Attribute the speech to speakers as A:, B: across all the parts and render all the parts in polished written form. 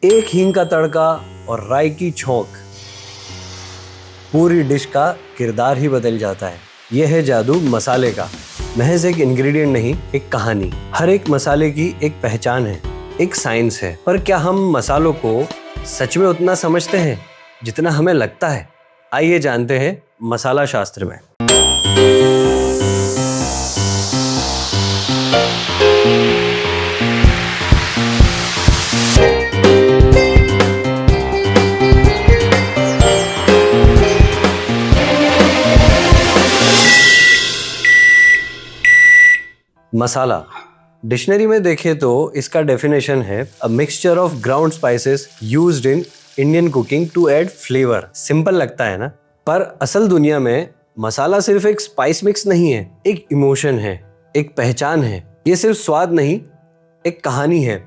A: एक हींग का तड़का और राई की छौंक, पूरी डिश का किरदार ही बदल जाता है। यह है जादू मसाले का। महज एक इंग्रेडिएंट नहीं, एक कहानी। हर एक मसाले की एक पहचान है, एक साइंस है। पर क्या हम मसालों को सच में उतना समझते हैं जितना हमें लगता है? आइए जानते हैं मसाला शास्त्र में। मसाला डिक्शनरी में देखें तो इसका डेफिनेशन है a mixture of ground spices used in Indian cooking to add flavour. Simple लगता है ना, पर असल दुनिया में मसाला सिर्फ एक स्पाइस मिक्स नहीं है, एक इमोशन है, एक पहचान है। ये सिर्फ स्वाद नहीं, एक कहानी है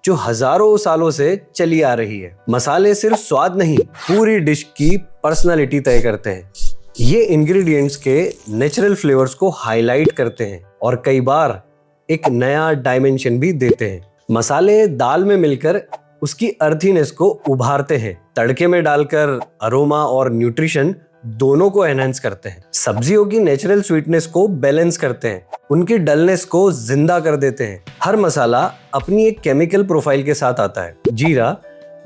A: जो हजारों सालों से चली आ रही है। मसाले सिर्फ स्वाद नहीं, पूरी डिश की पर्सनालिटी तय करते हैं। ये इंग्रेडिएंट्स के नेचुरल फ्लेवर्स को हाईलाइट करते हैं और कई बार एक नया डायमेंशन भी देते हैं। मसाले दाल में मिलकर उसकी अर्थीनेस को उभारते हैं, तड़के में डालकर अरोमा और न्यूट्रिशन दोनों को एनहांस करते हैं। सब्जियों की नेचुरल स्वीटनेस को बैलेंस करते हैं, उनकी डलनेस को जिंदा कर देते हैं। हर मसाला अपनी एक केमिकल प्रोफाइल के साथ आता है। जीरा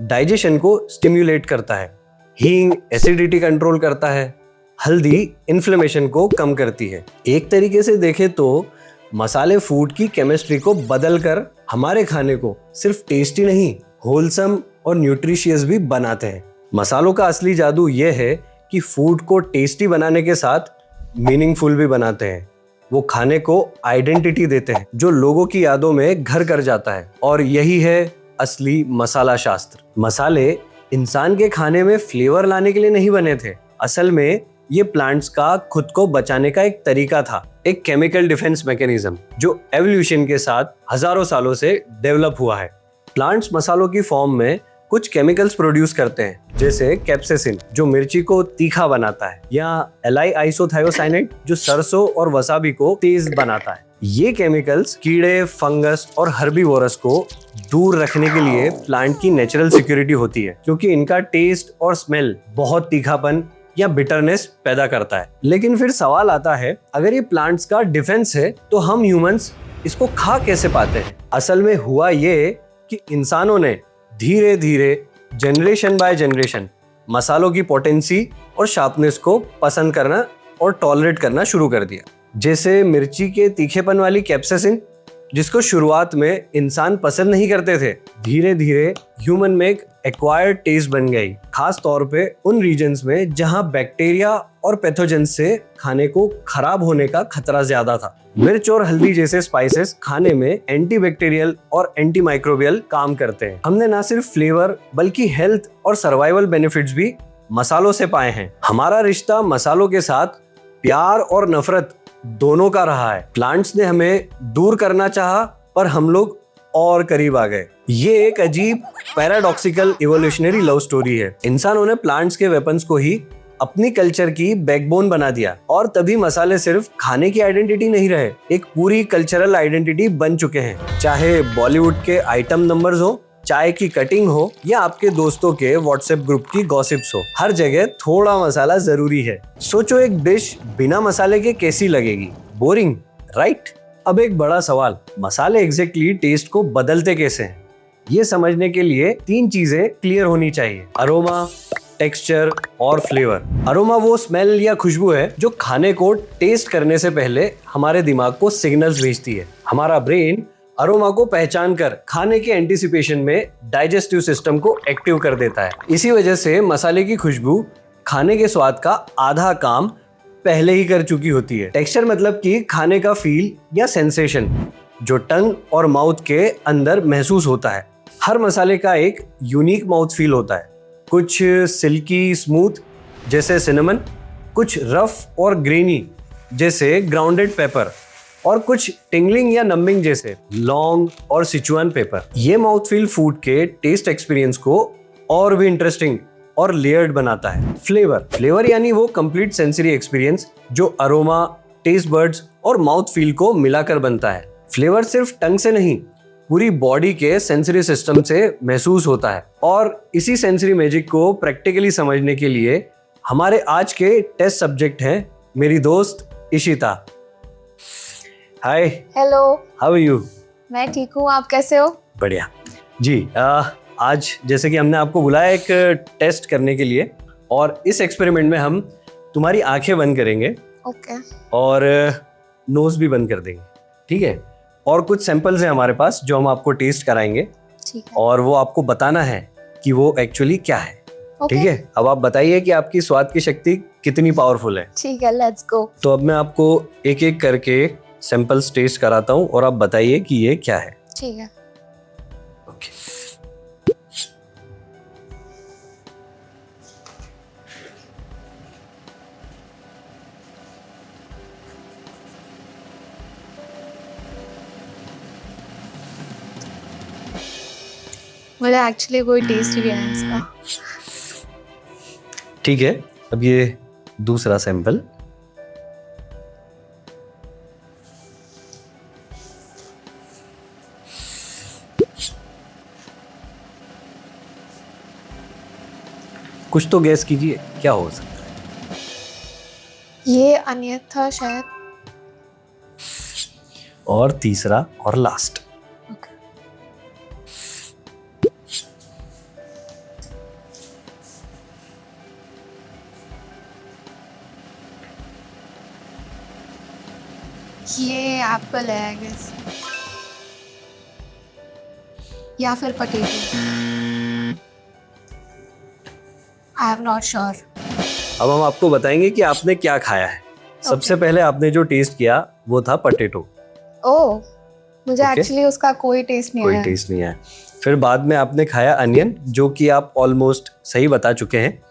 A: डाइजेशन को स्टिम्युलेट करता है, हींग एसिडिटी कंट्रोल करता है, हल्दी इन्फ्लेमेशन को कम करती है। एक तरीके से देखें तो मसाले फूड की केमिस्ट्री को बदलकर हमारे खाने को सिर्फ टेस्टी नहीं, होलसम और न्यूट्रिशियस भी बनाते हैं। मसालों का असली जादू यह है कि फूड को टेस्टी बनाने के साथ मीनिंगफुल भी बनाते हैं। वो खाने को आइडेंटिटी देते हैं जो लोगों की यादों में घर कर जाता है। और यही है असली मसाला शास्त्र। मसाले इंसान के खाने में फ्लेवर लाने के लिए नहीं बने थे। असल में ये प्लांट्स का खुद को बचाने का एक तरीका था, एक केमिकल डिफेंस मैकेनिज्म जो एवोल्यूशन के साथ हजारों सालों से डेवलप हुआ है। प्लांट्स मसालों की फॉर्म में कुछ केमिकल्स प्रोड्यूस करते हैं, जैसे कैप्सेसिन जो मिर्ची को तीखा बनाता है, या एलाई आइसोथायोसाइनेट जो सरसों और वसाबी को तेज बनाता है। ये केमिकल्स कीड़े, फंगस और हर्बीवोरस को दूर रखने के लिए प्लांट की नेचुरल सिक्योरिटी होती है, क्योंकि इनका टेस्ट और स्मेल बहुत तीखापन या बिटरनेस पैदा करता है। लेकिन फिर सवाल आता है, अगर ये प्लांट्स का डिफेंस है तो हम ह्यूमंस इसको खा कैसे पाते हैं? असल में हुआ ये कि इंसानों ने धीरे धीरे जनरेशन बाय जनरेशन मसालों की पोटेंसी और शार्पनेस को पसंद करना और टॉलरेट करना शुरू कर दिया। जैसे मिर्ची के तीखेपन वाली कैप्सेसिन, जिसको शुरुआत में इंसान पसंद नहीं करते थे, धीरे धीरे ह्यूमन में एक एक्वायर्ड टेस्ट बन गई, खास तौर पे उन रीजन्स में जहां बैक्टीरिया और पैथोजन से खाने को खराब होने का खतरा ज्यादा था। मिर्च और हल्दी जैसे स्पाइसेस खाने में एंटीबैक्टीरियल और एंटी माइक्रोबियल काम करते हैं। हमने ना सिर्फ फ्लेवर बल्कि हेल्थ और सर्वाइवल बेनिफिट्स भी मसालों से पाए हैं। हमारा रिश्ता मसालों के साथ प्यार और नफरत दोनों का रहा है। प्लांट्स ने हमें दूर करना चाहा, पर हम लोग और करीब आ गए। ये एक अजीब पैराडॉक्सिकल इवोल्यूशनरी लव स्टोरी है। इंसानों ने प्लांट्स के वेपन्स को ही अपनी कल्चर की बैकबोन बना दिया, और तभी मसाले सिर्फ खाने की आइडेंटिटी नहीं रहे, एक पूरी कल्चरल आइडेंटिटी बन चुके हैं। चाहे बॉलीवुड के आइटम नंबर्स हो, चाय की कटिंग हो, या आपके दोस्तों के व्हाट्सएप ग्रुप की गॉसिप्स हो, हर जगह थोड़ा मसाला जरूरी है। सोचो एक डिश बिना मसाले के कैसी लगेगी? Boring, right? अब एक बड़ा सवाल, मसाले एग्जैक्टली टेस्ट को बदलते कैसे हैं? ये समझने के लिए 3 चीजें क्लियर होनी चाहिए: अरोमा, टेक्सचर और फ्लेवर। अरोमा वो स्मेल या खुशबू है जो खाने को टेस्ट करने से पहले हमारे दिमाग को सिग्नल्स भेजती है। हमारा ब्रेन अरोमा को पहचान कर खाने के एंटीसिपेशन में डाइजेस्टिव सिस्टम को एक्टिव कर देता है। इसी वजह से मसाले की खुशबू खाने के स्वाद का आधा काम पहले ही कर चुकी होती है। टेक्सचर मतलब कि खाने का फील या सेंसेशन जो टंग और माउथ के अंदर महसूस होता है। हर मसाले का एक यूनिक माउथ फील होता है, कुछ सिल्की स्मूथ जैसे सिनेमन, कुछ रफ और ग्रेनी जैसे ग्राउंडेड पेपर, और कुछ टिंगलिंग या नम्बिंग जैसे लौंग और सिचुआन पेपर। ये माउथ फील फूड के टेस्ट एक्सपीरियंस को और भी इंटरेस्टिंग और लेयर्ड बनाता है। फ्लेवर यानी वो कंप्लीट सेंसरी एक्सपीरियंस जो अरोमा, टेस्ट बर्ड्स और माउथ फील को मिलाकर बनता है। फ्लेवर सिर्फ टंग से नहीं, पूरी बॉडी के सेंसरी सिस्टम से महसूस होता है। और इसी सेंसरी मैजिक को प्रैक्टिकली समझने के लिए हमारे आज के टेस्ट सब्जेक्ट हैं मेरी दोस्त Ishita. Hi.
B: Hello.
A: How are you?
B: मैं ठीक हूँ, आप कैसे हो?
A: बढ़िया जी। आज जैसे कि हमने आपको बुलाया एक टेस्ट करने के लिए, और इस एक्सपेरिमेंट में हम तुम्हारी आंखें बंद करेंगे
B: ओके।
A: और नोज भी बंद कर देंगे, ठीक है? और कुछ सैंपल्स हैं हमारे पास जो हम आपको टेस्ट कराएंगे,
B: ठीक है।
A: और वो आपको बताना है कि वो एक्चुअली क्या है।
B: ओके।
A: ठीक है, अब आप बताइए कि आपकी स्वाद की शक्ति कितनी पावरफुल है।
B: ठीक है, लेट्स गो।
A: तो अब मैं आपको एक एक करके सैंपल्स टेस्ट कराता हूँ और आप बताइए कि ये क्या है।
B: ठीक है।
A: ओके।
B: मुझे एक्चुअली कोई टेस्ट भी है इसका।
A: ठीक है, अब ये दूसरा सैंपल। कुछ तो गैस कीजिए, क्या हो सकता है?
B: ये अनियन था शायद।
A: और तीसरा और लास्ट।
B: ओके। ये एप्पल है आई गेस, या फिर potato. I am not sure.
A: अब हम आपको बताएंगे कि आपने क्या खाया है। सबसे पहले आपने जो टेस्ट किया वो था पोटैटो।
B: ओह, मुझे
A: Okay.
B: एक्चुअली उसका कोई टेस्ट नहीं
A: कोई
B: आया।
A: टेस्ट नहीं आया। फिर बाद में आपने खाया अनियन, जो कि आप ऑलमोस्ट सही बता चुके हैं,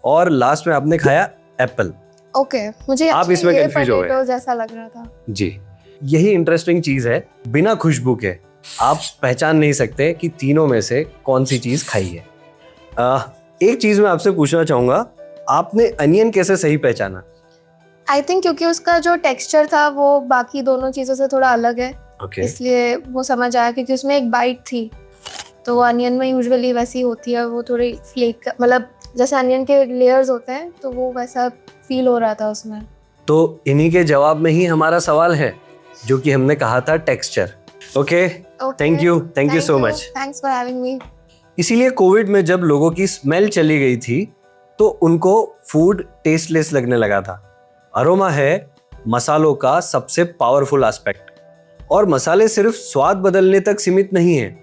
A: और लास्ट में आपने खाया एप्पल।
B: ओके, मुझे
A: आप
B: actually
A: इसमें
B: ये
A: confuse हो गए।
B: potato जैसा लग रहा था।
A: जी, यही इंटरेस्टिंग चीज है, बिना खुशबू के आप पहचान नहीं सकते कि तीनों में से कौन सी चीज खाई है। एक चीज मैं आपसे पूछना चाहूंगा, आपने अनियन कैसे सही पहचाना?
B: आई थिंक क्योंकि उसका जो टेक्सचर था वो बाकी दोनों चीज़ों से थोड़ा अलग है,
A: ओके।
B: इसलिए वो समझ आया। क्योंकि उसमें एक बाइट थी, तो अनियन में यूजुअली वैसी होती है, वो थोड़ी फ्लेक, मतलब जैसे अनियन के लेयर्स होते हैं, तो वो वैसा फील हो रहा था उसमें।
A: तो इन्हीं के जवाब में ही हमारा सवाल है, जो कि हमने कहा था texture. Okay, thank you so much.
B: Thanks for having me.
A: इसीलिए कोविड में जब लोगों की स्मेल चली गई थी तो उनको फूड टेस्टलेस लगने लगा था। अरोमा है मसालों का सबसे पावरफुल एस्पेक्ट, और मसाले सिर्फ स्वाद बदलने तक सीमित नहीं है,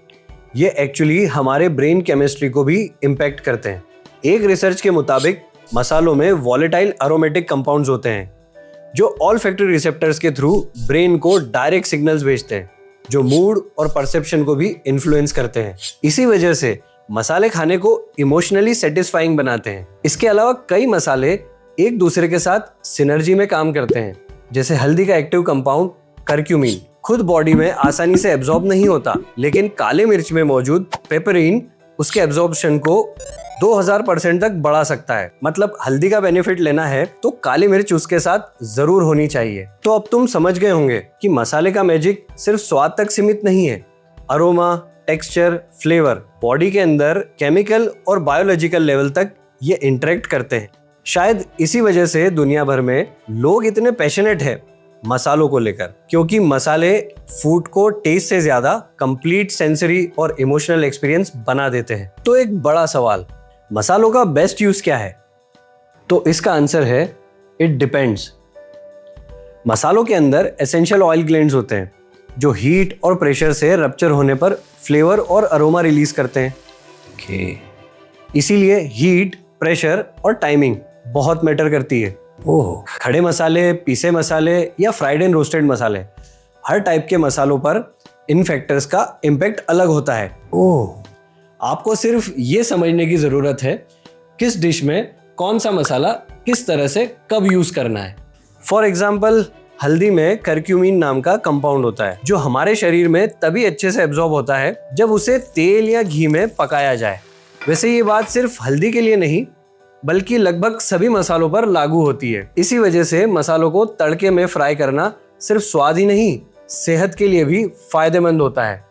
A: ये एक्चुअली हमारे ब्रेन केमिस्ट्री को भी इम्पैक्ट करते हैं। एक रिसर्च के मुताबिक मसालों में वॉलेटाइल अरोमेटिक कंपाउंड्स होते हैं जो ऑलफैक्टरी रिसेप्टर्स के थ्रू ब्रेन को डायरेक्ट सिग्नल्स भेजते हैं, जो मूड और परसेप्शन को भी इन्फ्लुएंस करते हैं। इसी वजह से मसाले खाने को इमोशनली सेटिस्फाइंग बनाते हैं। इसके अलावा कई मसाले एक दूसरे के साथ सिनर्जी में काम करते हैं, जैसे हल्दी का एक्टिव कंपाउंड करक्यूमिन खुद बॉडी में आसानी से एब्जॉर्ब नहीं होता, लेकिन काले मिर्च में मौजूद पेपरिन उसके एब्जॉर्प्शन को 2000% तक बढ़ा सकता है। मतलब हल्दी का बेनिफिट लेना है तो काली मिर्च उसके साथ जरूर होनी चाहिए। तो अब तुम समझ गए होंगे कि मसाले का मैजिक सिर्फ स्वाद तक सीमित नहीं है। अरोमा, टेक्सचर, फ्लेवर बॉडी के अंदर केमिकल और बायोलॉजिकल लेवल तक ये इंटरेक्ट करते हैं। शायद इसी वजह से दुनिया भर में लोग इतने पैशनेट है मसालों को लेकर, क्योंकि मसाले फूड को टेस्ट से ज्यादा कंप्लीट सेंसरी और इमोशनल एक्सपीरियंस बना देते हैं। तो एक बड़ा सवाल, मसालों का बेस्ट यूज क्या है? तो इसका आंसर है इट डिपेंड्स। मसालों के अंदर एसेंशियल ऑयल ग्लैंड्स होते हैं जो हीट और प्रेशर से रप्चर होने पर फ्लेवर और अरोमा रिलीज करते हैं। ओके, इसीलिए हीट, प्रेशर और टाइमिंग बहुत मैटर करती है। ओह, खड़े मसाले, पीसे मसाले या फ्राइड एंड रोस्टेड मसाले, हर टाइप के मसालों पर इन फैक्टर्स का इम्पैक्ट अलग होता है। ओह, आपको सिर्फ ये समझने की जरूरत है किस डिश में कौन सा मसाला किस तरह से कब यूज करना है। फॉर एग्जाम्पल, हल्दी में करक्यूमिन नाम का कंपाउंड होता है जो हमारे शरीर में तभी अच्छे से एब्जॉर्ब होता है जब उसे तेल या घी में पकाया जाए। वैसे ये बात सिर्फ हल्दी के लिए नहीं बल्कि लगभग सभी मसालों पर लागू होती है। इसी वजह से मसालों को तड़के में फ्राई करना सिर्फ स्वाद ही नहीं, सेहत के लिए भी फायदेमंद होता है।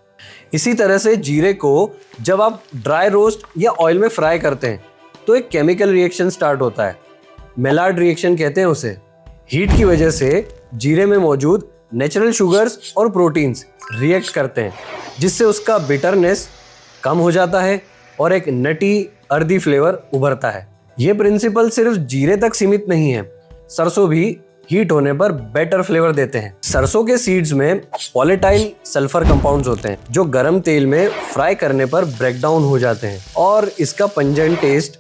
A: इसी तरह से जीरे को जब आप ड्राई रोस्ट या ऑयल में फ्राई करते हैं तो एक केमिकल रिएक्शन स्टार्ट होता है, मेलार्ड रिएक्शन कहते हैं उसे। हीट की वजह से जीरे में मौजूद नेचुरल शुगर्स और प्रोटीन्स रिएक्ट करते हैं, जिससे उसका बिटरनेस कम हो जाता है और एक नटी अर्दी फ्लेवर उभरता है। ये प्रिंसिपल सिर्फ जीरे तक सीमित नहीं है, सरसों भी हीट होने पर बेटर फ्लेवर देते हैं। सरसों के सीड्स में वॉलेटाइल सल्फर कंपाउंड्स होते हैं जो गर्म तेल में फ्राई करने पर ब्रेक डाउन हो जाते हैं और इसका पंजेंट टेस्ट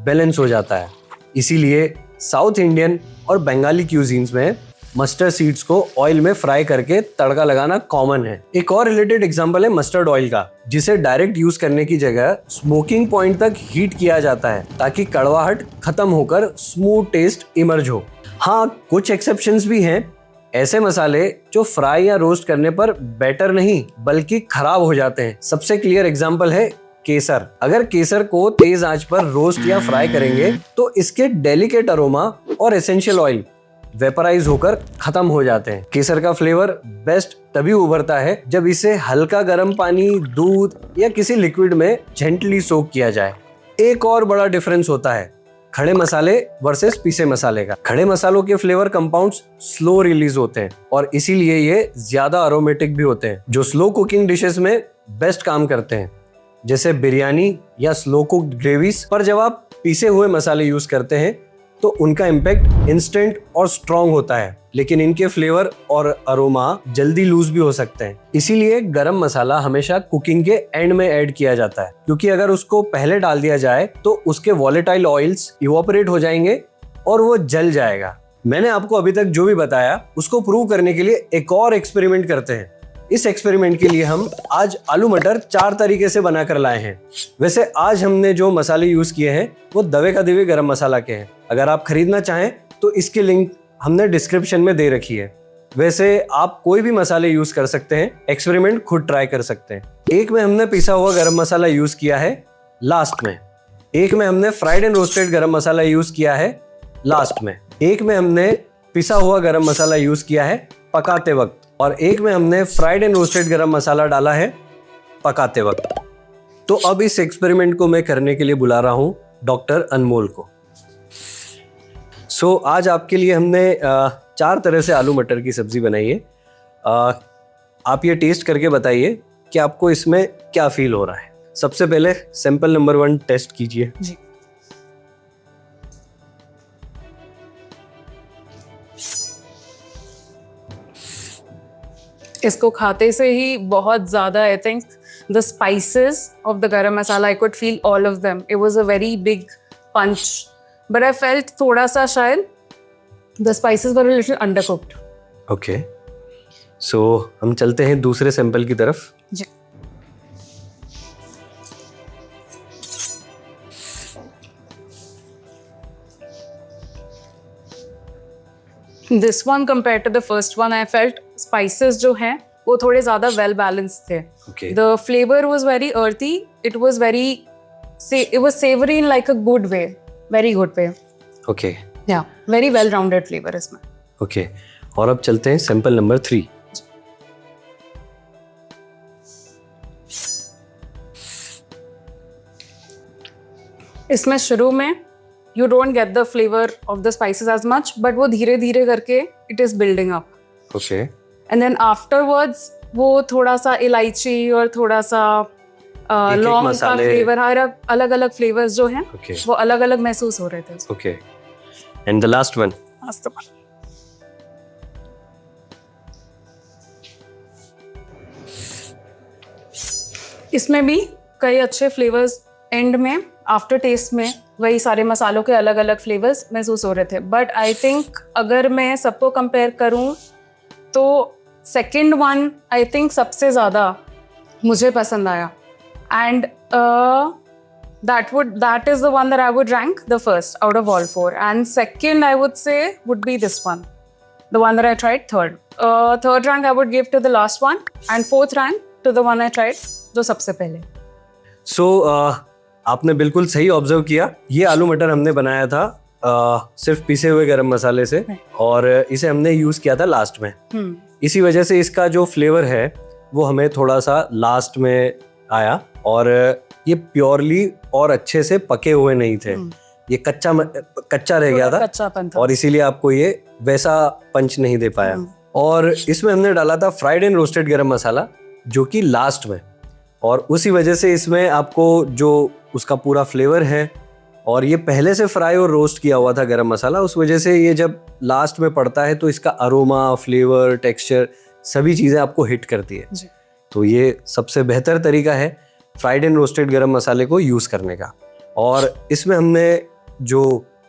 A: बैलेंस हो जाता है। इसीलिए साउथ इंडियन और बंगाली क्यूजीन्स में मस्टर्ड सीड्स को ऑयल में फ्राई करके तड़का लगाना कॉमन है। एक और रिलेटेड एग्जांपल है मस्टर्ड ऑयल का, जिसे डायरेक्ट यूज करने की जगह स्मोकिंग पॉइंट तक हीट किया जाता है ताकि कड़वाहट खत्म होकर स्मूथ टेस्ट इमर्ज हो। हाँ, कुछ एक्सेप्शंस भी हैं, ऐसे मसाले जो फ्राई या रोस्ट करने पर बेटर नहीं बल्कि खराब हो जाते हैं। सबसे क्लियर एग्जांपल है केसर। अगर केसर को तेज आंच पर रोस्ट या फ्राई करेंगे तो इसके डेलिकेट अरोमा और एसेंशियल ऑयल वेपराइज होकर खत्म हो जाते हैं। केसर का फ्लेवर बेस्ट तभी उभरता है जब इसे हल्का गर्म पानी, दूध या किसी लिक्विड में जेंटली सोक किया जाए। एक और बड़ा डिफरेंस होता है खड़े मसाले वर्सेस पीसे मसाले का। खड़े मसालों के फ्लेवर कंपाउंड्स स्लो रिलीज होते हैं और इसीलिए ये ज्यादा अरोमेटिक भी होते हैं, जो स्लो कुकिंग डिशेस में बेस्ट काम करते हैं, जैसे बिरयानी या स्लो कुक्ड ग्रेवीज। पर जब आप पीसे हुए मसाले यूज करते हैं तो उनका इम्पैक्ट इंस्टेंट और स्ट्रॉन्ग होता है, लेकिन इनके फ्लेवर और अरोमा जल्दी लूज भी हो सकते हैं। इसीलिए गरम मसाला हमेशा कुकिंग के एंड में ऐड किया जाता है, क्योंकि अगर उसको पहले डाल दिया जाए तो उसके वॉलेटाइल ऑयल्स इवोपरेट हो जाएंगे और वो जल जाएगा। मैंने आपको अभी तक जो भी बताया उसको प्रूव करने के लिए एक और एक्सपेरिमेंट करते हैं। इस एक्सपेरिमेंट के लिए हम आज आलू मटर 4 तरीके से बनाकर लाए हैं। वैसे आज हमने जो मसाले यूज किए हैं वो दवे का दिवे गरम मसाला के हैं। अगर आप खरीदना चाहें तो इसकी लिंक हमने डिस्क्रिप्शन में दे रखी है। वैसे आप कोई भी मसाले यूज कर सकते हैं, एक्सपेरिमेंट खुद ट्राई कर सकते हैं। एक में हमने पिसा हुआ गरम मसाला यूज किया है लास्ट में, एक में हमने फ्राइड एंड रोस्टेड गरम मसाला यूज किया है लास्ट में, एक में हमने पिसा हुआ गरम मसाला यूज किया है पकाते वक्त, और एक में हमने फ्राइड एंड रोस्टेड गरम मसाला डाला है पकाते वक्त। तो अब इस एक्सपेरिमेंट को मैं करने के लिए बुला रहा हूं डॉक्टर अनमोल को। आज आपके लिए हमने 4 तरह से आलू मटर की सब्जी बनाई है। आप ये टेस्ट करके बताइए कि आपको इसमें क्या फील हो रहा है। सबसे पहले सैंपल नंबर 1 टेस्ट कीजिए
C: जी। इसको खाते से ही बहुत ज़्यादा I think the spices of the garam masala I could feel all of them. It was a very big punch but I felt थोड़ा सा शायद the spices were a little undercooked.
A: Okay, so हम चलते हैं दूसरे सैंपल की तरफ।
C: जी। This one compared to the first one, I felt spices जो हैं वो थोड़े ज़्यादा well balanced थे.
A: Okay.
C: The flavor was very earthy. It was savory in like a good way, very good way.
A: Okay
C: Yeah, very well rounded flavor इसमें.
A: Okay, और अब चलते हैं सैंपल नंबर 3।
C: इसमें शुरू में you don't get the flavor of the spices as much, but वो धीरे धीरे करके it is building up.
A: Okay
C: And then afterwards वो थोड़ा सा इलायची और थोड़ा सा लौंग का फ्लेवर, हर अलग अलग फ्लेवर्स जो हैं वो अलग अलग महसूस हो रहे थे।
A: Okay, and the last one.
C: इसमें भी कई अच्छे फ्लेवर्स एंड में, आफ्टर टेस्ट में वही सारे मसालों के अलग अलग फ्लेवर्स महसूस हो रहे थे। बट आई थिंक अगर मैं सबको कंपेयर करूं तो सेकंड वन आई थिंक सबसे ज़्यादा मुझे पसंद आया। And that is the one that I would rank the first out of all 4. And second I would say would be this one, the one that I tried third. Third rank I would give to the last one, and fourth rank to the one I tried जो सबसे पहले।
A: सो आपने बिल्कुल सही observe किया। ये आलू मटर हमने बनाया था सिर्फ पीसे हुए गरम मसाले से, और इसे हमने यूज किया था लास्ट में। इसी वजह से इसका जो फ्लेवर है वो हमें थोड़ा सा लास्ट में आया, और ये प्योरली और अच्छे से पके हुए नहीं थे, ये कच्चा रह गया था,
C: कच्चापन था।
A: और इसीलिए आपको ये वैसा पंच नहीं दे पाया। और इसमें हमने डाला था फ्राइड एंड रोस्टेड गरम मसाला, जो कि लास्ट में, और उसी वजह से इसमें आपको जो उसका पूरा फ्लेवर है, और ये पहले से फ्राई और रोस्ट किया हुआ था गरम मसाला, उस वजह से ये जब लास्ट में पड़ता है तो इसका अरोमा, फ्लेवर, टेक्सचर सभी चीज़ें आपको हिट करती है।
C: जी।
A: तो ये सबसे बेहतर तरीका है फ्राइड एंड रोस्टेड गरम मसाले को यूज़ करने का। और इसमें हमने जो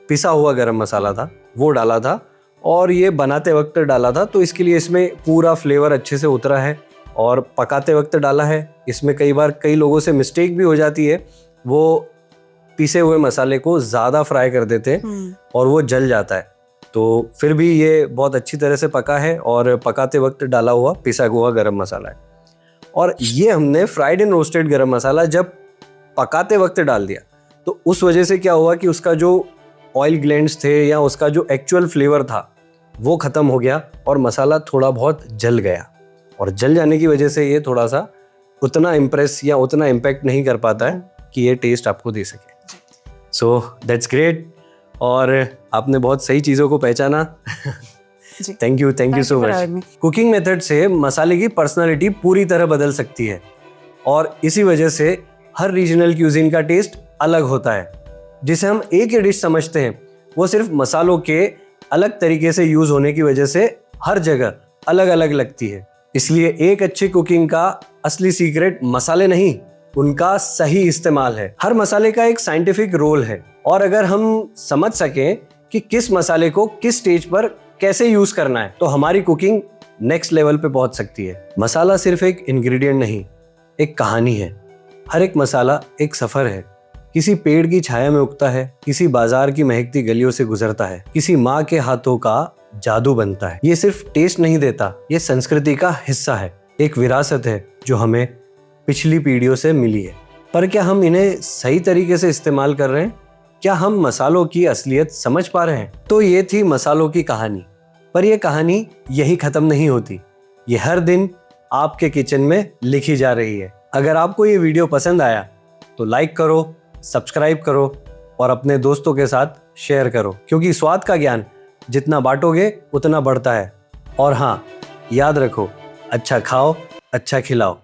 A: पिसा हुआ गरम मसाला था वो डाला था, और ये बनाते वक्त डाला था, तो इसके लिए इसमें पूरा फ्लेवर अच्छे से उतरा है। और पकाते वक्त डाला है, इसमें कई बार कई लोगों से मिस्टेक भी हो जाती है, वो पिसे हुए मसाले को ज़्यादा फ्राई कर देते हैं और वो जल जाता है। तो फिर भी ये बहुत अच्छी तरह से पका है, और पकाते वक्त डाला हुआ पिसा हुआ गरम मसाला है। और ये हमने फ्राइड एंड रोस्टेड गरम मसाला जब पकाते वक्त डाल दिया, तो उस वजह से क्या हुआ कि उसका जो ऑयल ग्लैंड्स थे या उसका जो एक्चुअल फ्लेवर था वो ख़त्म हो गया, और मसाला थोड़ा बहुत जल गया। और जल जाने की वजह से ये थोड़ा सा उतना इम्प्रेस या उतना इम्पैक्ट नहीं कर पाता है कि ये टेस्ट आपको दे सके। सो दैट्स ग्रेट, और आपने बहुत सही चीज़ों को पहचाना। Thank you so much. Cooking method से मसाले की पर्सनालिटी पूरी तरह बदल सकती है, और इसी वजह से हर रीजनल क्यूजीन का टेस्ट अलग होता है। जिसे हम एक ही डिश समझते हैं, वो सिर्फ मसालों के अलग तरीके से यूज होने की वजह से हर जगह अलग अलग लगती है। इसलिए एक अच्छी कुकिंग का असली सीक्रेट मसाले नहीं, उनका सही इस्तेमाल है। हर मसाले का एक साइंटिफिक रोल है, और अगर हम समझ सकें कि किस मसाले को किस स्टेज पर कैसे यूज करना है, तो हमारी कुकिंग नेक्स्ट लेवल पे पहुंच सकती है। मसाला सिर्फ एक इंग्रेडिएंट नहीं, एक कहानी है। हर एक मसाला एक सफर है। किसी पेड़ की छाया में उगता है, किसी बाजार की महकती गलियों से गुजरता है, किसी माँ के हाथों का जादू बनता है। ये सिर्फ टेस्ट नहीं देता, ये संस्कृति का हिस्सा है, एक विरासत है जो हमें पिछली पीढ़ियों से मिली है। पर क्या हम इन्हें सही तरीके से इस्तेमाल कर रहे हैं? क्या हम मसालों की असलियत समझ पा रहे हैं? तो ये थी मसालों की कहानी, पर यह कहानी यही खत्म नहीं होती। ये हर दिन आपके किचन में लिखी जा रही है। अगर आपको ये वीडियो पसंद आया तो लाइक करो, सब्सक्राइब करो, और अपने दोस्तों के साथ शेयर करो, क्योंकि स्वाद का ज्ञान जितना बांटोगे उतना बढ़ता है। और हाँ, याद रखो, अच्छा खाओ, अच्छा खिलाओ।